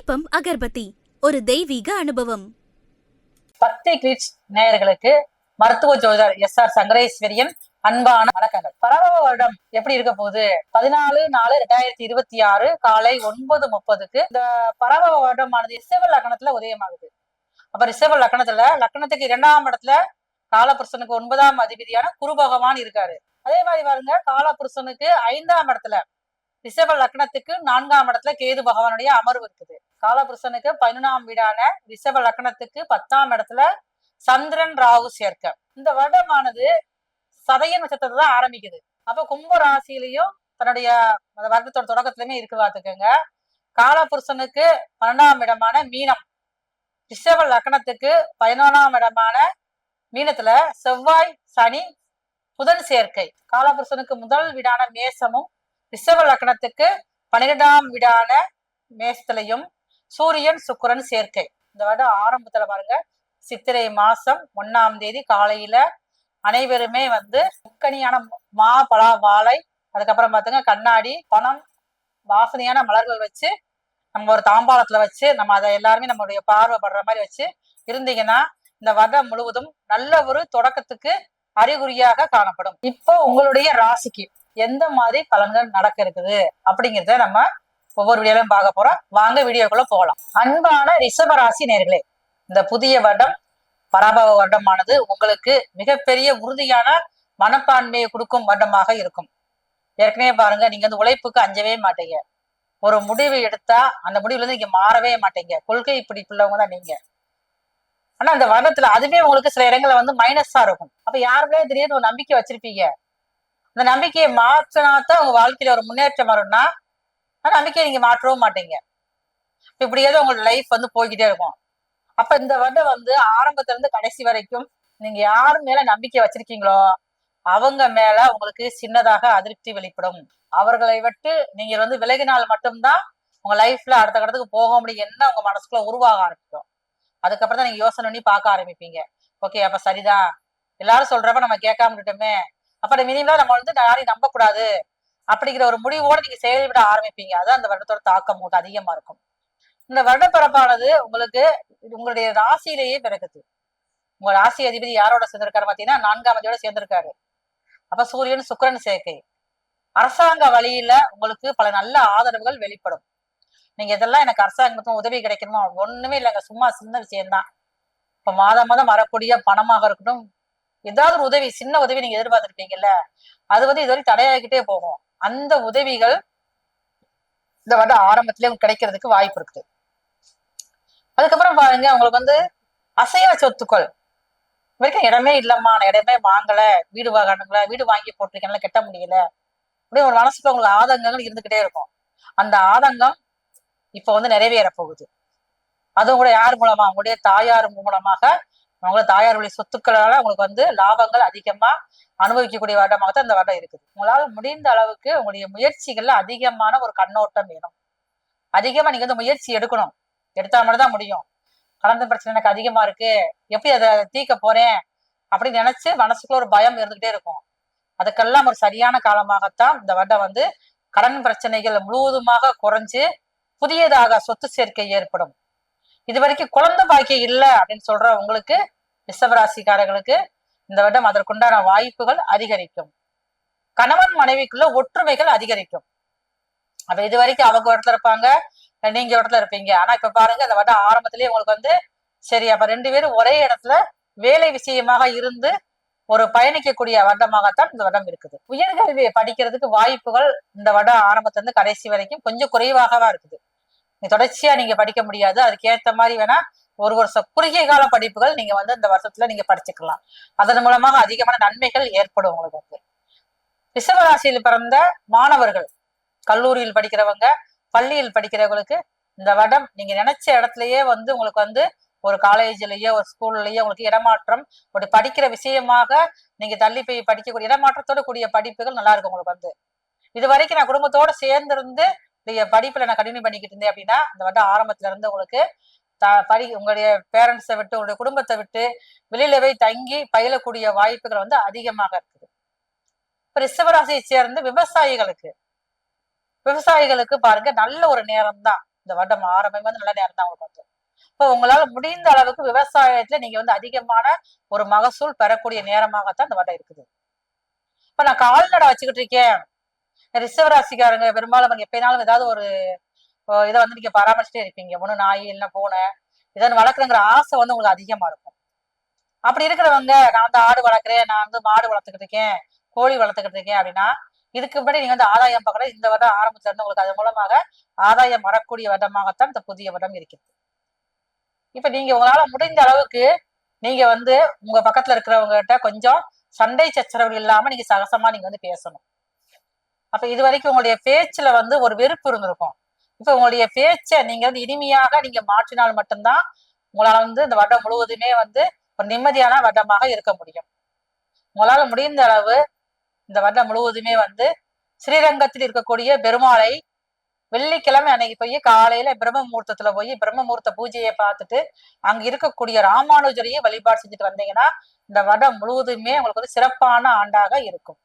தீபம் அகர்பத்தி ஒரு தெய்வீக அனுபவம். பக்தி கிளிட்ஸ் நேயர்களுக்கு மருத்துவ ஜோதிடர் எஸ்.ஆர். சங்கரேஸ்வரியின் அன்பான வணக்கங்கள். பரவ வருடம் எப்படி இருக்க போகுது? 14/4/2026 காலை 9:30 இந்த பரவ வருடமானது ரிஷப லக்னத்துல உதயமாகுது. அப்ப ரிஷப லக்னத்துக்கு 2ஆம் இடத்துல காலபுருஷனுக்கு 9ஆம் அதிபதியான குரு பகவான் இருக்காரு. அதே மாதிரி பாருங்க, காலபுருஷனுக்கு 5ஆம் இடத்துல ரிஷப லக்னத்துக்கு 4ஆம் இடத்துல கேது பகவானுடைய அமர்வு இருக்குது. காலபுருஷனுக்கு 11ஆம் வீடான ரிஷப லக்னத்துக்கு 10ஆம் இடத்துல சந்திரன் ராகு சேர்க்க. இந்த வருடமானது சதய நட்சத்திரத்தை தான் ஆரம்பிக்குது. அப்ப கும்ப ராசியிலையும் தன்னுடைய வருடத்தோட தொடக்கத்திலுமே இருக்கு பார்த்துக்கோங்க. காலபுருஷனுக்கு 12ஆம் இடமான மீனம், ரிஷப லக்னத்துக்கு 11ஆம் இடமான மீனத்துல செவ்வாய் சனி புதன் சேர்க்கை. காலபுருஷனுக்கு முதல் வீடான மேசமும் ரிஷப லக்னத்துக்கு 12ஆம் வீடான மேசத்திலையும் சூரியன் சுக்கிரன் சேர்க்கை. இந்த வருடம் ஆரம்பத்துல பாருங்க, சித்திரை மாசம் 1ஆம் தேதி காலையில அனைவருமே முக்கணியான மா பலா வாழை, அதுக்கப்புறம் பாத்துங்க கண்ணாடி, பணம், வாசனையான மலர்கள் வச்சு நம்ம ஒரு தாம்பாளத்துல வச்சு நம்ம அதை எல்லாருமே நம்மளுடைய பார்வை படுற மாதிரி வச்சு இருந்தீங்கன்னா இந்த வருடம் முழுவதும் நல்ல ஒரு தொடக்கத்துக்கு அறிகுறியாக காணப்படும். இப்போ உங்களுடைய ராசிக்கு எந்த மாதிரி பலன்கள் நடக்க இருக்குது அப்படிங்கிறத நம்ம ஒவ்வொரு வீடியோலையும் பார்க்க போறோம். வாங்க வீடியோக்குள்ள போகலாம். அன்பான ரிஷபராசி நேயர்களே, இந்த புதிய வருடம் பராபவ வருடமானது உங்களுக்கு மிகப்பெரிய உறுதியான மனப்பான்மையை கொடுக்கும் வருடமாக இருக்கும். ஏற்கனவே பாருங்க, நீங்க உழைப்புக்கு அஞ்சவே மாட்டீங்க. ஒரு முடிவு எடுத்தா அந்த முடிவுல இருந்து நீங்க மாறவே மாட்டீங்க. கொள்கை பிடிப்புள்ளவங்க தான் நீங்க. ஆனா அந்த வருடத்துல அதுவே உங்களுக்கு சில இடங்கள்ல மைனஸா இருக்கும். அப்ப யாருமே திடீர்னு ஒரு நம்பிக்கை வச்சிருப்பீங்க. அந்த நம்பிக்கையை மாற்றினாத்தான் உங்க வாழ்க்கையில ஒரு முன்னேற்றம் வரும்னா அந்த நம்பிக்கையை நீங்க மாற்றவும் மாட்டீங்க. இப்படியாவது உங்களோட லைஃப் போய்கிட்டே இருக்கும். அப்ப இந்த வருடம் ஆரம்பத்துல இருந்து கடைசி வரைக்கும் நீங்க யாரு மேல நம்பிக்கை வச்சிருக்கீங்களோ அவங்க மேல உங்களுக்கு சின்னதாக அதிருப்தி வெளிப்படும். அவர்களை விட்டு நீங்க விலகினால் மட்டும்தான் உங்க லைஃப்ல அடுத்த கட்டத்துக்கு போக முடியும் என்ன உங்க மனசுக்குள்ள உருவாக ஆரம்பிக்கும். அதுக்கப்புறம் தான் நீங்க யோசனை பண்ணி பார்க்க ஆரம்பிப்பீங்க. ஓகே, அப்ப சரிதான், எல்லாரும் சொல்றப்ப நம்ம கேட்காம விட்டோமே, அப்ப மினிமம் நம்ம யாரையும் நம்ப கூடாது அப்படிங்கிற ஒரு முடிவோட நீங்க செயல்பட ஆரம்பிப்பீங்க. அதான் அந்த வருடத்தோட தாக்கம் உங்களுக்கு அதிகமா இருக்கும். இந்த வருட பிறப்பானது உங்களுக்கு உங்களுடைய ராசியிலேயே பிறகுது. உங்க ராசி அதிபதி யாரோட சேர்ந்திருக்காரு பாத்தீங்கன்னா 4ஆம் அதிபதியோட சேர்ந்திருக்காரு. அப்ப சூரியன் சுக்கிரன் சேர்க்கை. அரசாங்க வழியில உங்களுக்கு பல நல்ல ஆதரவுகள் வெளிப்படும். நீங்க இதெல்லாம் எனக்கு அரசாங்கத்தும் உதவி கிடைக்கணுமோ, ஒண்ணுமே இல்லைங்க, சும்மா சின்ன விஷயம்தான். இப்ப மாதம் மாதம் வரக்கூடிய பணமாக இருக்கட்டும், ஏதாவது ஒரு உதவி, சின்ன உதவி நீங்க எதிர்பார்த்திருப்பீங்கல்ல, அது இதுவரை தடையாகிக்கிட்டே போகும். அந்த உதவிகள் இந்த வருடம் ஆரம்பத்திலே கிடைக்கிறதுக்கு வாய்ப்பு இருக்குது. அதுக்கப்புறம் பாருங்க, உங்களுக்கு அசைவ சொத்துக்கள் வரைக்கும் இடமே இல்லம்மா, நான் இடமே வாங்கல, வீடு வாங்கணுங்கள, வீடு வாங்கி போட்டிருக்கேன், கட்ட முடியல, அப்படியே ஒரு மனசுல உங்களுக்கு ஆதங்கங்கள் இருந்துகிட்டே இருக்கும். அந்த ஆதங்கம் இப்ப நிறைவேற போகுது. அதுவும் கூட யார் மூலமா? உங்களுடைய தாயார் மூலமாக, உங்களுடைய தாயார் வழி சொத்துக்களால உங்களுக்கு லாபங்கள் அதிகமா அனுபவிக்கக்கூடிய வருடமாகத்தான் இந்த வருடம் இருக்குது. உங்களால் முடிந்த அளவுக்கு உங்களுடைய முயற்சிகள்ல அதிகமான ஒரு கண்ணோட்டம் வேணும். அதிகமா நீங்க முயற்சி எடுக்கணும். எடுத்தா மட்டும் தான் முடியும். கலந்த பிரச்சனை எனக்கு அதிகமா இருக்கு, எப்படி அதை தீர்க்க போறேன் அப்படின்னு நினைச்சு மனசுக்குள்ள ஒரு பயம் இருந்துகிட்டே இருக்கும். அதுக்கெல்லாம் ஒரு சரியான காலமாகத்தான் இந்த வருடம் கடன் பிரச்சனைகள் முழுவதுமாக குறைஞ்சு புதியதாக சொத்து சேர்க்கை ஏற்படும். இது வரைக்கும் குழந்தை பாக்கியம் இல்லை அப்படின்னு சொல்ற உங்களுக்கு, ரிஷபராசிக்காரர்களுக்கு இந்த வருடம் அதற்குண்டான வாய்ப்புகள் அதிகரிக்கும். கணவன் மனைவிக்குள்ள ஒற்றுமைகள் அதிகரிக்கும். அப்ப இது வரைக்கும் அவங்க இடத்துல இருப்பாங்க, நீங்க இடத்துல இருப்பீங்க. ஆனா இப்ப பாருங்க, இந்த வருடம் ஆரம்பத்திலேயே உங்களுக்கு சரி, அப்ப 2 பேரும் ஒரே இடத்துல வேலை விஷயமாக இருந்து ஒரு பயணிக்கக்கூடிய வருடமாகத்தான் இந்த வருடம் இருக்குது. உயர்கல்வியை படிக்கிறதுக்கு வாய்ப்புகள் இந்த வருடம் ஆரம்பத்துல கடைசி வரைக்கும் கொஞ்சம் குறைவாகவா இருக்குது. தொடர்ச்சியா நீங்க படிக்க முடியாது. அதுக்கு ஏற்ற மாதிரி வேணா ஒரு வருஷம் குறுகிய கால படிப்புகள் நீங்க இந்த வருஷத்துல நீங்க படிச்சுக்கலாம். அதன் மூலமாக அதிகமான நன்மைகள் ஏற்படும் உங்களுக்கு. ரிஷபராசியில் பிறந்த மாணவர்கள், கல்லூரியில் படிக்கிறவங்க, பள்ளியில் படிக்கிறவங்களுக்கு இந்த வருடம் நீங்க நினைச்ச இடத்துலயே உங்களுக்கு ஒரு காலேஜ்லயோ ஒரு ஸ்கூல்லயோ உங்களுக்கு இடமாற்றம், ஒரு படிக்கிற விஷயமாக நீங்க தள்ளி போய் படிக்கக்கூடிய இடமாற்றத்தோட கூடிய படிப்புகள் நல்லா இருக்கும் உங்களுக்கு. இது வரைக்கும் நான் குடும்பத்தோட சேர்ந்திருந்து படிப்புல நான் கண்டினியூ பண்ணிக்கிட்டு இருந்தேன் அப்படின்னா இந்த வருடம் ஆரம்பத்துல இருந்து உங்களுக்கு உங்களுடைய பேரண்ட்ஸை விட்டு, உங்களுடைய குடும்பத்தை விட்டு வெளியில போய் தங்கி பயிலக்கூடிய வாய்ப்புகள் அதிகமாக இருக்குது. இப்ப ரிஷபராசியை சேர்ந்து விவசாயிகளுக்கு பாருங்க, நல்ல ஒரு நேரம் தான். இந்த வருடம் ஆரம்பம் வந்து நல்ல நேரம் தான் உங்களுக்கு வந்து. இப்போ உங்களால முடிந்த அளவுக்கு விவசாயத்துல நீங்க வந்து அதிகமான ஒரு மகசூல் பெறக்கூடிய நேரமாகத்தான் இந்த வருடம் இருக்குது. இப்ப நான் கால்நடை வச்சுக்கிட்டு இருக்கேன், ரிஷவராசிக்காரங்க பெரும்பாலும் எப்பனாலும் ஏதாவது ஒரு இதை வந்து நீங்க பராமரிச்சுட்டே இருப்பீங்க. ஒண்ணு நாய் இல்லைன்னா பூனை இதன் வளர்க்குறங்கிற ஆசை வந்து உங்களுக்கு அதிகமா இருக்கும். அப்படி இருக்கிறவங்க நான் வந்து ஆடு வளர்க்குறேன், நான் வந்து மாடு வளர்த்துக்கிட்டு இருக்கேன், கோழி வளர்த்துக்கிட்டு இருக்கேன் அப்படின்னா இதுக்கு முன்னாடி நீங்க வந்து ஆதாயம் பார்க்கற இந்த வருடம் ஆரம்பத்துல இருந்து உங்களுக்கு அது மூலமாக ஆதாயம் வரக்கூடிய வருடமாகத்தான் இந்த புதிய வருடம் இருக்கிறது. இப்ப நீங்க உங்களால முடிந்த அளவுக்கு நீங்க வந்து உங்க பக்கத்துல இருக்கிறவங்க கிட்ட கொஞ்சம் சண்டை சச்சரவு இல்லாம நீங்க சகசமா நீங்க வந்து பேசணும். அப்ப இது வரைக்கும் உங்களுடைய பேச்சுல வந்து ஒரு வெறுப்பு இருந்திருக்கும். இப்ப உங்களுடைய பேச்சை நீங்க வந்து இனிமையாக நீங்க மாற்றினால் மட்டும்தான் உங்களால வந்து இந்த வருடம் முழுவதுமே வந்து ஒரு நிம்மதியான வருடமாக இருக்க முடியும். உங்களால முடிந்த அளவு இந்த வருடம் முழுவதுமே வந்து ஸ்ரீரங்கத்தில் இருக்கக்கூடிய பெருமாளை வெள்ளிக்கிழமை அன்னைக்கு போய் காலையில பிரம்ம முகூர்த்தத்துல போய் பிரம்ம முகூர்த்த பூஜையை பார்த்துட்டு அங்க இருக்கக்கூடிய ராமானுஜரையே வழிபாடு செஞ்சுட்டு வந்தீங்கன்னா இந்த வருடம் முழுவதுமே உங்களுக்கு வந்து சிறப்பான ஆண்டாக இருக்கும்.